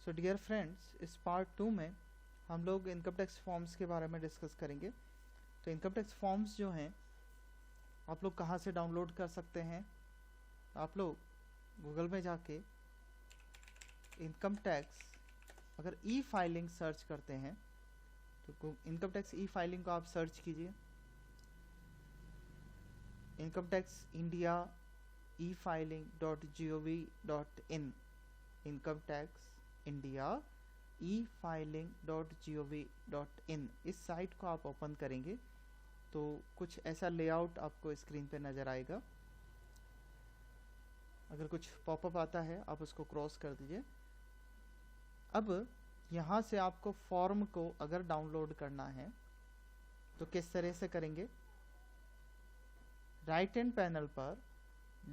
So dear friends, इस part 2 में हम लोग इनकम टैक्स फॉर्म्स के बारे में डिस्कस करेंगे। तो इनकम टैक्स फॉर्म्स जो हैं आप लोग कहाँ से डाउनलोड कर सकते हैं। आप लोग गूगल में जाके इनकम टैक्स अगर ई फाइलिंग सर्च करते हैं तो इनकम टैक्स ई फाइलिंग को आप सर्च कीजिए। Income tax India e-filing.gov.in, income tax India e-filing.gov.in, इस साइट को आप ओपन करेंगे तो कुछ ऐसा लेआउट आपको स्क्रीन पे नज़र आएगा। अगर कुछ पॉपअप आता है आप उसको क्रॉस कर दीजिए। अब यहाँ से आपको फॉर्म को अगर डाउनलोड करना है तो किस तरह से करेंगे। राइट हैंड पैनल पर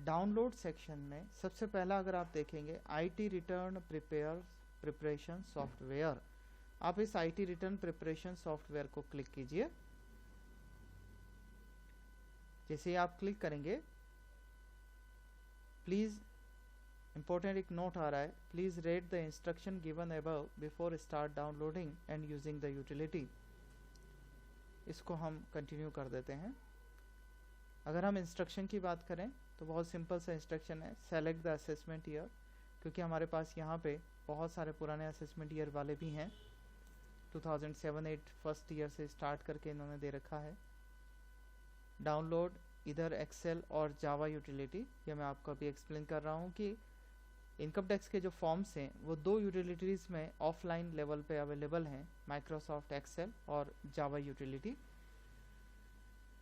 डाउनलोड सेक्शन में सबसे पहला अगर आप देखेंगे IT रिटर्न प्रिपरेशन सॉफ्टवेयर, आप इस IT रिटर्न प्रिपरेशन सॉफ्टवेयर को क्लिक कीजिए। जैसे ही आप क्लिक करेंगे, प्लीज़ इंपॉर्टेंट एक नोट आ रहा है, please read the instruction given above before start downloading and using the utility. इसको हम कंटिन्यू कर देते हैं। अगर हम इंस्ट्रक्शन की बात करें तो बहुत सिंपल सा इंस्ट्रक्शन है, सेलेक्ट द असेसमेंट ईयर, क्योंकि हमारे पास यहाँ पे बहुत सारे पुराने असेसमेंट ईयर वाले भी हैं। 2007-8 फर्स्ट ईयर से स्टार्ट करके इन्होंने दे रखा है। डाउनलोड इधर एक्सेल और जावा यूटिलिटी, ये मैं आपको अभी एक्सप्लेन कर रहा हूँ कि इनकम टैक्स के जो फॉर्म्स हैं वो दो यूटिलिटीज़ में ऑफलाइन लेवल पे अवेलेबल हैं, माइक्रोसॉफ्ट एक्सेल और जावा यूटिलिटी।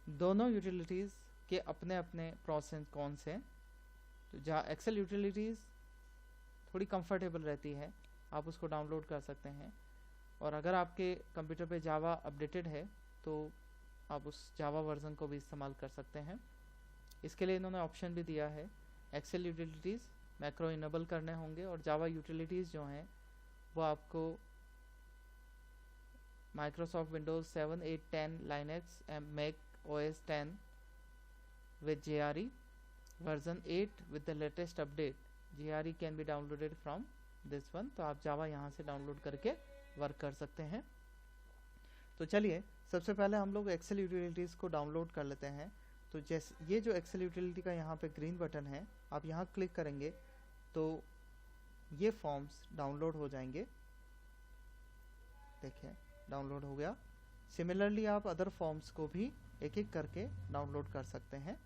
दोनों यूटिलिटीज़ के अपने अपने प्रोस एंड कॉन्स हैं। तो जहाँ एक्सेल यूटिलिटीज़ थोड़ी कंफर्टेबल रहती है, आप उसको डाउनलोड कर सकते हैं, और अगर आपके कंप्यूटर पे जावा अपडेटेड है तो आप उस जावा वर्जन को भी इस्तेमाल कर सकते हैं। इसके लिए इन्होंने ऑप्शन भी दिया है, एक्सेल यूटिलिटीज़ मैक्रो इनेबल करने होंगे, और जावा यूटिलिटीज़ जो हैं वो आपको Microsoft Windows 7, 8, 10, Linux and Mac OS 10 with JRE version 8 with the latest update, JRE can be downloaded from this one। तो आप जावा यहाँ से डाउनलोड करके वर्क कर सकते हैं। तो चलिए सबसे पहले हम लोग एक्सेल यूटिलिटीज़ को डाउनलोड कर लेते हैं। तो जैसे ये जो एक्सेल यूटिलिटी का यहाँ पे ग्रीन बटन है, आप यहाँ क्लिक करेंगे तो ये फॉर्म्स डाउनलोड हो जाएंगे। देखिए डाउनलोड हो गया। सिमिलरली आप अदर फॉर्म्स को भी एक एक करके डाउनलोड कर सकते हैं।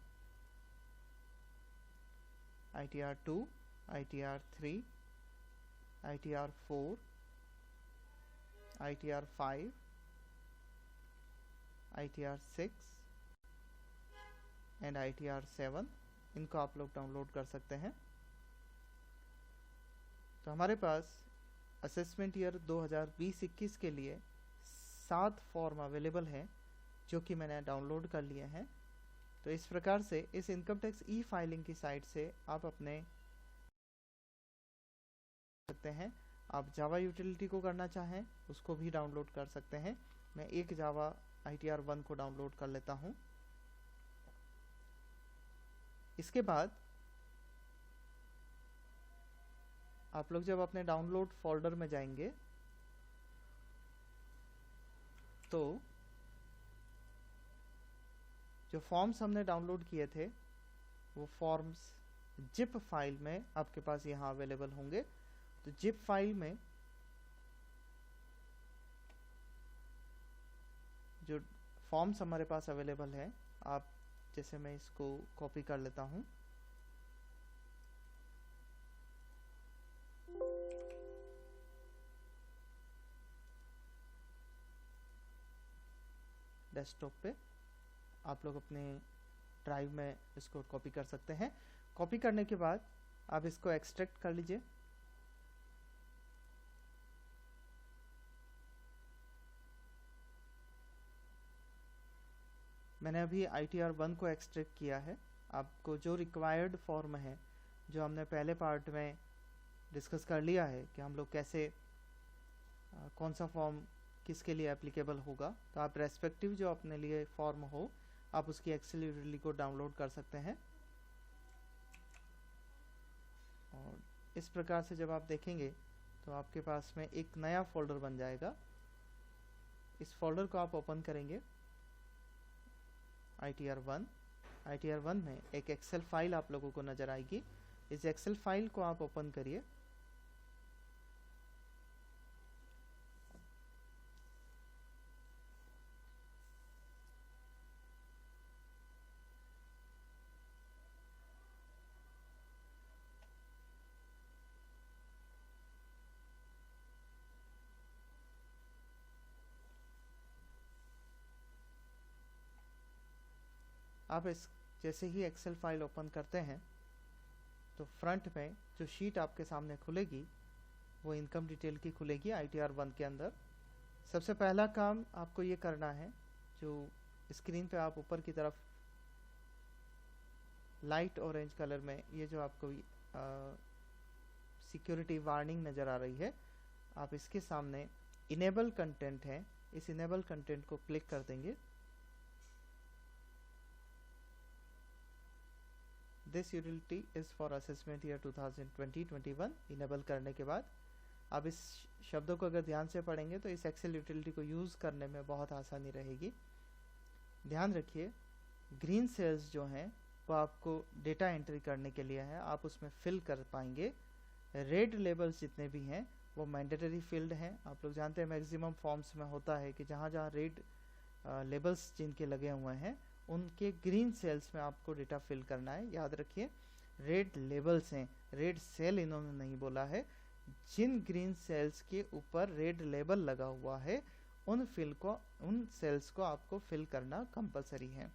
ITR 2, ITR 3, ITR 4, ITR 5, ITR 6 and ITR 7, इनको आप लोग डाउनलोड कर सकते हैं। तो हमारे पास असेसमेंट ईयर 2020-21 के लिए 7 फॉर्म अवेलेबल हैं जो कि मैंने डाउनलोड कर लिए हैं। तो इस प्रकार से इस इनकम टैक्स ई फाइलिंग की साइट से आप अपने सकते हैं। आप जावा यूटिलिटी को करना चाहें उसको भी डाउनलोड कर सकते हैं। मैं एक जावा ITR 1 को डाउनलोड कर लेता हूं। इसके बाद आप लोग जब अपने डाउनलोड फोल्डर में जाएंगे तो जो फॉर्म्स हमने डाउनलोड किए थे वो फॉर्म्स जिप फाइल में आपके पास यहाँ अवेलेबल होंगे। तो जिप फाइल में जो फॉर्म्स हमारे पास अवेलेबल है, आप जैसे मैं इसको कॉपी कर लेता हूँ। डेस्कटॉप पे आप लोग अपने ड्राइव में इसको कॉपी कर सकते हैं। कॉपी करने के बाद आप इसको एक्सट्रैक्ट कर लीजिए। मैंने अभी ITR 1 को एक्सट्रैक्ट किया है। आपको जो रिक्वायर्ड फॉर्म है, जो हमने पहले पार्ट में डिस्कस कर लिया है कि हम लोग कैसे कौन सा फॉर्म किसके लिए एप्लीकेबल होगा, तो आप रेस्पेक्टिव जो अपने लिए फॉर्म हो आप उसकी एक्सेल यूटिलिटी को डाउनलोड कर सकते हैं। और इस प्रकार से जब आप देखेंगे तो आपके पास में एक नया फोल्डर बन जाएगा। इस फोल्डर को आप ओपन करेंगे, ITR1। ITR1 में एक एक्सेल फाइल आप लोगों को नज़र आएगी। इस एक्सेल फाइल को आप ओपन करिए। आप इस जैसे ही एक्सेल फाइल ओपन करते हैं तो फ्रंट में जो शीट आपके सामने खुलेगी वो इनकम डिटेल की खुलेगी ITR1 के अंदर। सबसे पहला काम आपको ये करना है, जो स्क्रीन पे आप ऊपर की तरफ लाइट ऑरेंज कलर में ये जो आपको सिक्योरिटी वार्निंग नज़र आ रही है, आप इसके सामने इनेबल कंटेंट है, इस इनेबल कंटेंट को क्लिक कर देंगे। This utility is for assessment year 2020-21। Enable करने के बाद आप इस शब्दों को अगर ध्यान से पढ़ेंगे तो इस एक्सेल यूटिलिटी को यूज़ करने में बहुत आसानी रहेगी। ध्यान रखिए, ग्रीन सेल्स जो हैं वो आपको डेटा एंट्री करने के लिए है, आप उसमें फिल कर पाएंगे। रेड लेबल्स जितने भी हैं वो मैंडेटरी फील्ड हैं। आप लोग जानते हैं मैक्सिमम फॉर्म्स में होता है कि जहाँ जहाँ रेड लेबल्स जिनके लगे हुए हैं उनके ग्रीन सेल्स में आपको डेटा फिल करना है। याद रखिए, रेड लेबल्स हैं, रेड सेल इन्होंने नहीं बोला है। जिन ग्रीन सेल्स के ऊपर रेड लेबल लगा हुआ है उन सेल्स को आपको फिल करना कंपलसरी है।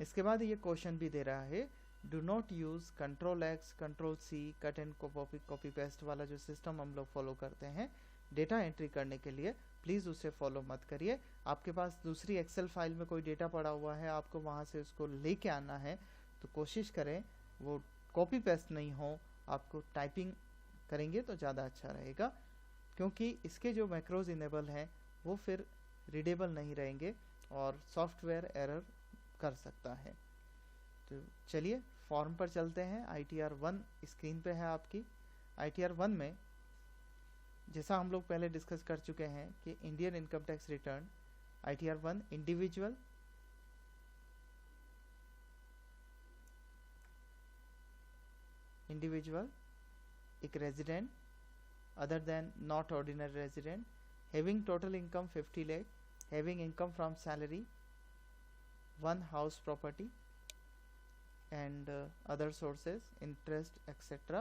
इसके बाद ये क्वेश्चन भी दे रहा है, do not use Ctrl+X, Ctrl+C, cut and copy paste वाला जो सिस्टम हम लोग फॉलो करते हैं डेटा एंट्री करने के लिए, प्लीज़ उसे फॉलो मत करिए। आपके पास दूसरी एक्सेल फाइल में कोई डेटा पड़ा हुआ है, आपको वहाँ से उसको लेके आना है, तो कोशिश करें वो कॉपी पेस्ट नहीं हो, आपको टाइपिंग करेंगे तो ज़्यादा अच्छा रहेगा, क्योंकि इसके जो मैक्रोज इनेबल हैं वो फिर रीडेबल नहीं रहेंगे और सॉफ्टवेयर एरर कर सकता है। तो चलिए फॉर्म पर चलते हैं। ITR1 स्क्रीन पे है आपकी। ITR1 में जैसा हम लोग पहले डिस्कस कर चुके हैं कि Indian income tax return ITR1 individual, एक resident other than not ordinary resident, having total income 50 lakh, having income from salary, 1 house property and other sources, interest, etc.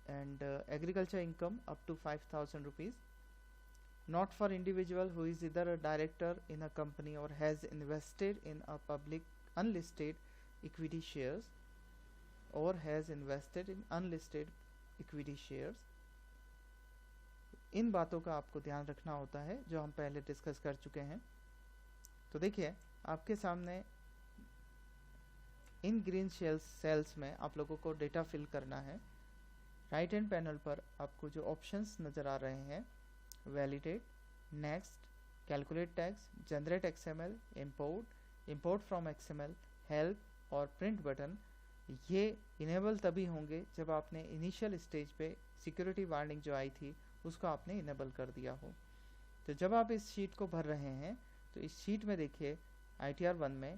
and agriculture income up to 5,000 rupees. Not for individual who is either a director in a company or has invested in a public unlisted equity shares or has invested in unlisted equity shares. इन बातों का आपको ध्यान रखना होता है जो हम पहले डिस्कस कर चुके हैं। तो देखिए आपके सामने इन ग्रीन सेल्स में आप लोगों को डेटा फिल करना है। राइट हैंड पैनल पर आपको जो ऑप्शंस नज़र आ रहे हैं, validate, next, calculate tax, generate XML, import from XML, help और प्रिंट बटन, ये इनेबल तभी होंगे जब आपने इनिशियल स्टेज पे सिक्योरिटी वार्निंग जो आई थी उसको आपने इनेबल कर दिया हो। तो जब आप इस शीट को भर रहे हैं तो इस शीट में देखिए ITR1 में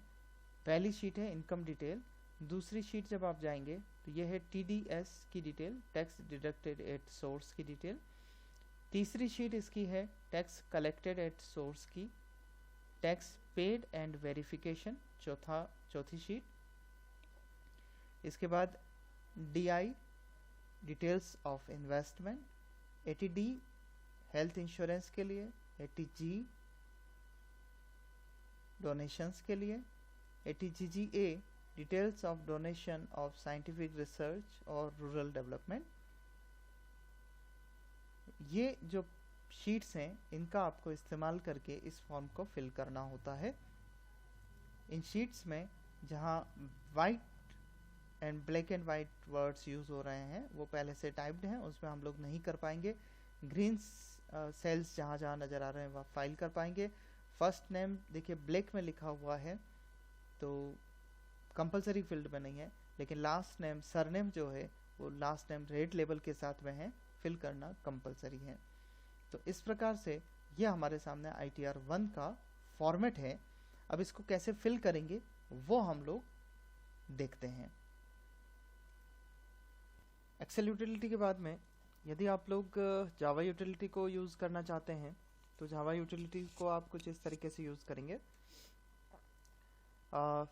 पहली शीट है इनकम डिटेल, दूसरी शीट जब आप जाएंगे तो ये है TDS की detail, tax deducted at source की डिटेल। तीसरी शीट इसकी है टैक्स कलेक्टेड एट सोर्स की, टैक्स पेड एंड वेरिफिकेशन चौथी शीट। इसके बाद DI details of investment, ATD health insurance के लिए, ATG डोनेशंस के लिए, ATGGA details of donation of scientific research और रूरल डेवलपमेंट। ये जो शीट्स हैं इनका आपको इस्तेमाल करके इस फॉर्म को फिल करना होता है। इन शीट्स में जहाँ white and black and white words use हो रहे हैं वो पहले से टाइप्ड हैं, उसमें हम लोग नहीं कर पाएंगे। ग्रीन सेल्स जहाँ जहाँ नज़र आ रहे हैं वह फाइल कर पाएंगे। फर्स्ट नेम देखिए ब्लैक में लिखा हुआ है तो कंपलसरी फील्ड में नहीं है, लेकिन लास्ट नेम सरनेम जो है वो लास्ट नेम रेड लेबल के साथ में है फिल करना कंपलसरी है। तो इस प्रकार से ये हमारे सामने ITR 1 का फॉर्मेट है। अब इसको कैसे फिल करेंगे वो हम लोग देखते हैं। एक्सेल यूटिलिटी के बाद में यदि आप लोग जावा यूटिलिटी को यूज़ करना चाहते हैं तो जावा यूटिलिटी को आप कुछ इस तरीके से यूज़ करेंगे।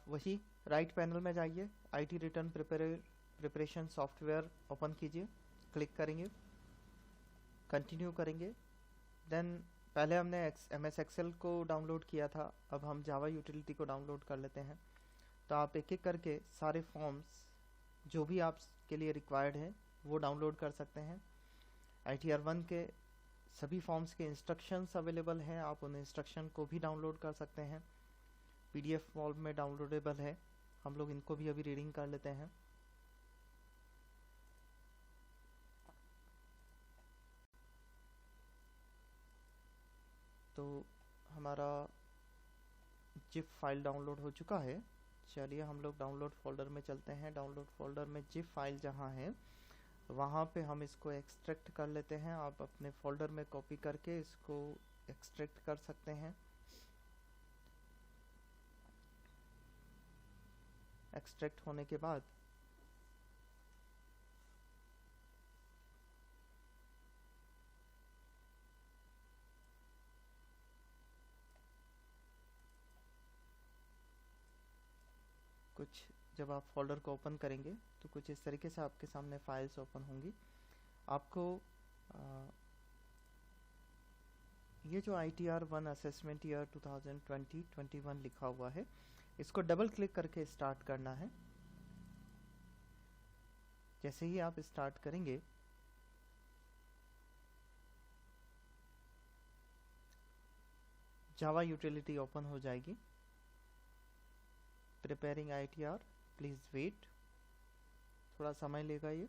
वही राइट पैनल में जाइए, IT return preparation software open कीजिए, क्लिक करेंगे, कंटिन्यू करेंगे। देन पहले हमने MS एक्सेल को डाउनलोड किया था, अब हम जावा यूटिलिटी को डाउनलोड कर लेते हैं। तो आप एक एक करके सारे फॉर्म्स जो भी आपके लिए रिक्वायर्ड है वो डाउनलोड कर सकते हैं। ITR 1 के सभी फॉर्म्स के इंस्ट्रक्शंस अवेलेबल हैं, आप उन इंस्ट्रक्शन को भी डाउनलोड कर सकते हैं। PDF फॉर्म में डाउनलोडेबल है, हम लोग इनको भी अभी रीडिंग कर लेते हैं। तो हमारा जिप फाइल डाउनलोड हो चुका है। चलिए हम लोग डाउनलोड फोल्डर में चलते हैं। डाउनलोड फोल्डर में जिप फाइल जहाँ है वहाँ पे हम इसको एक्सट्रैक्ट कर लेते हैं। आप अपने फोल्डर में कॉपी करके इसको एक्सट्रैक्ट कर सकते हैं। एक्सट्रैक्ट होने के बाद कुछ जब आप फोल्डर को ओपन करेंगे तो कुछ इस तरीके से आपके सामने फाइल्स ओपन होंगी। आपको ये जो ITR 1 असेसमेंट ईयर 2020-21 लिखा हुआ है इसको डबल क्लिक करके स्टार्ट करना है। जैसे ही आप स्टार्ट करेंगे जावा यूटिलिटी ओपन हो जाएगी। प्रिपेयरिंग ITR, प्लीज वेट, थोड़ा समय लेगा ये।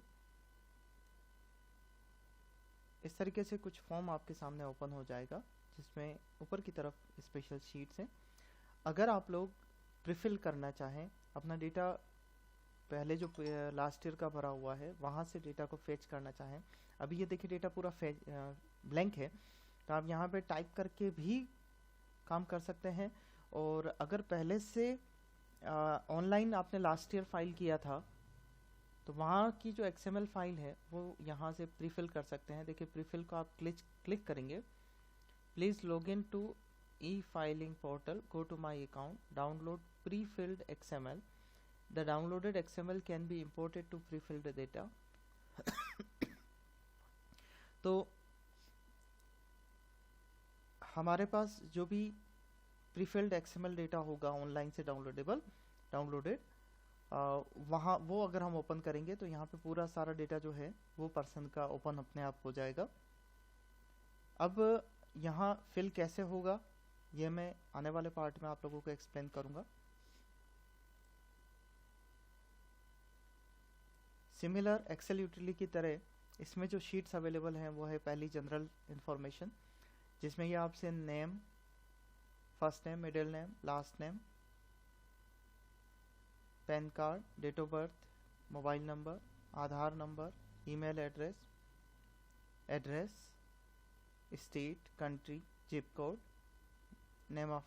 इस तरीके से कुछ फॉर्म आपके सामने ओपन हो जाएगा जिसमें ऊपर की तरफ स्पेशल शीट्स हैं। अगर आप लोग प्रीफिल करना चाहें, अपना डेटा पहले जो लास्ट ईयर का भरा हुआ है वहाँ से डेटा को फेच करना चाहें, अभी ये देखिए डेटा पूरा ब्लैंक है, तो आप यहाँ पे टाइप करके भी काम कर सकते हैं। और अगर पहले से ऑनलाइन आपने लास्ट ईयर फाइल किया था तो वहाँ की जो XML फाइल है वो यहाँ से प्रीफिल कर सकते हैं। देखिए प्रीफिल को आप क्लिक करेंगे, please log in to e-filing portal, go to my account, download pre-filled XML. The downloaded XML can be imported to pre-filled data. तो हमारे पास जो भी प्रीफिल्ड XML डेटा होगा ऑनलाइन से डाउनलोडेड वहाँ वो अगर हम ओपन करेंगे तो यहाँ पे पूरा सारा डेटा जो है वो पर्सन का ओपन अपने आप हो जाएगा। अब यहाँ फिल कैसे होगा ये मैं आने वाले पार्ट में आप लोगों को एक्सप्लेन करूँगा। सिमिलर एक्सेल यूटिलिटी की तरह इसमें जो शीट्स अवेलेबल हैं वो है पहली जनरल इंफॉर्मेशन, जिसमें ये आपसे name, first name, middle name, last name, PAN card, date of birth, mobile number, Aadhaar number, email address, state, country, zip code, name of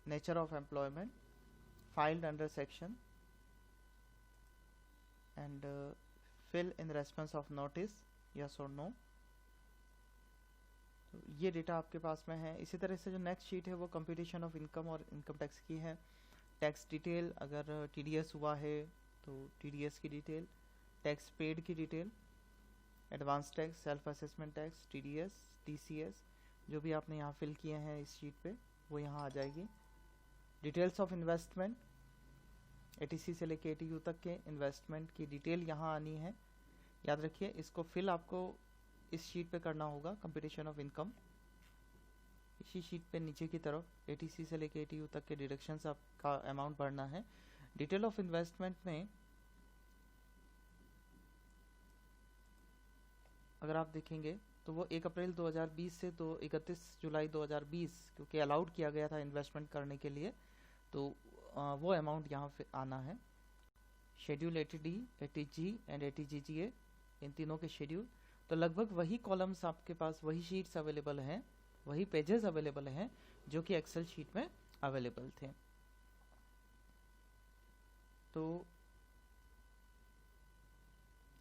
nature of employment, filed under section and fill in response of notice, yes और no. तो ये data आपके पास में है। इसी तरह से जो नेक्स्ट शीट है वो कंप्यूटेशन ऑफ इनकम और इनकम टैक्स की है। टैक्स डिटेल, अगर TDS हुआ है तो TDS की डिटेल, टैक्स पेड की detail, advance tax, self assessment tax, TDS, TCS जो भी आपने यहाँ फिल किए हैं इस शीट पे वो यहाँ आ जाएगी। डिटेल्स ऑफ इन्वेस्टमेंट, ATC से लेके ATU तक के इन्वेस्टमेंट की डिटेल यहाँ आनी है। याद रखिए इसको फिल आपको इस शीट पे करना होगा, कंप्यूटेशन ऑफ इनकम। इसी शीट पे नीचे की तरफ ATC से लेके ATU तक के डिडक्शंस आपका अमाउंट भरना है। डिटेल ऑफ इन्वेस्टमेंट में अगर आप देखेंगे तो वो 1 अप्रैल 2020 से 31 जुलाई 2020 क्योंकि अलाउड किया गया था इन्वेस्टमेंट करने के लिए, तो वो अमाउंट यहाँ पे आना है। Schedule ATD, ATG and ATGGA इन तीनों के शेड्यूल, तो लगभग वही कॉलम्स आपके पास, वही शीट्स अवेलेबल हैं, वही पेजेस अवेलेबल हैं जो कि एक्सेल शीट में अवेलेबल थे। तो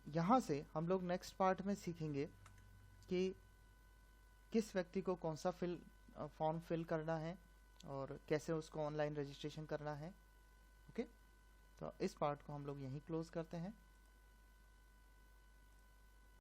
यहाँ से हम लोग नेक्स्ट पार्ट में सीखेंगे कि किस व्यक्ति को कौन सा फॉर्म फिल करना है और कैसे उसको ऑनलाइन रजिस्ट्रेशन करना है। ओके, तो इस पार्ट को हम लोग यहीं क्लोज करते हैं।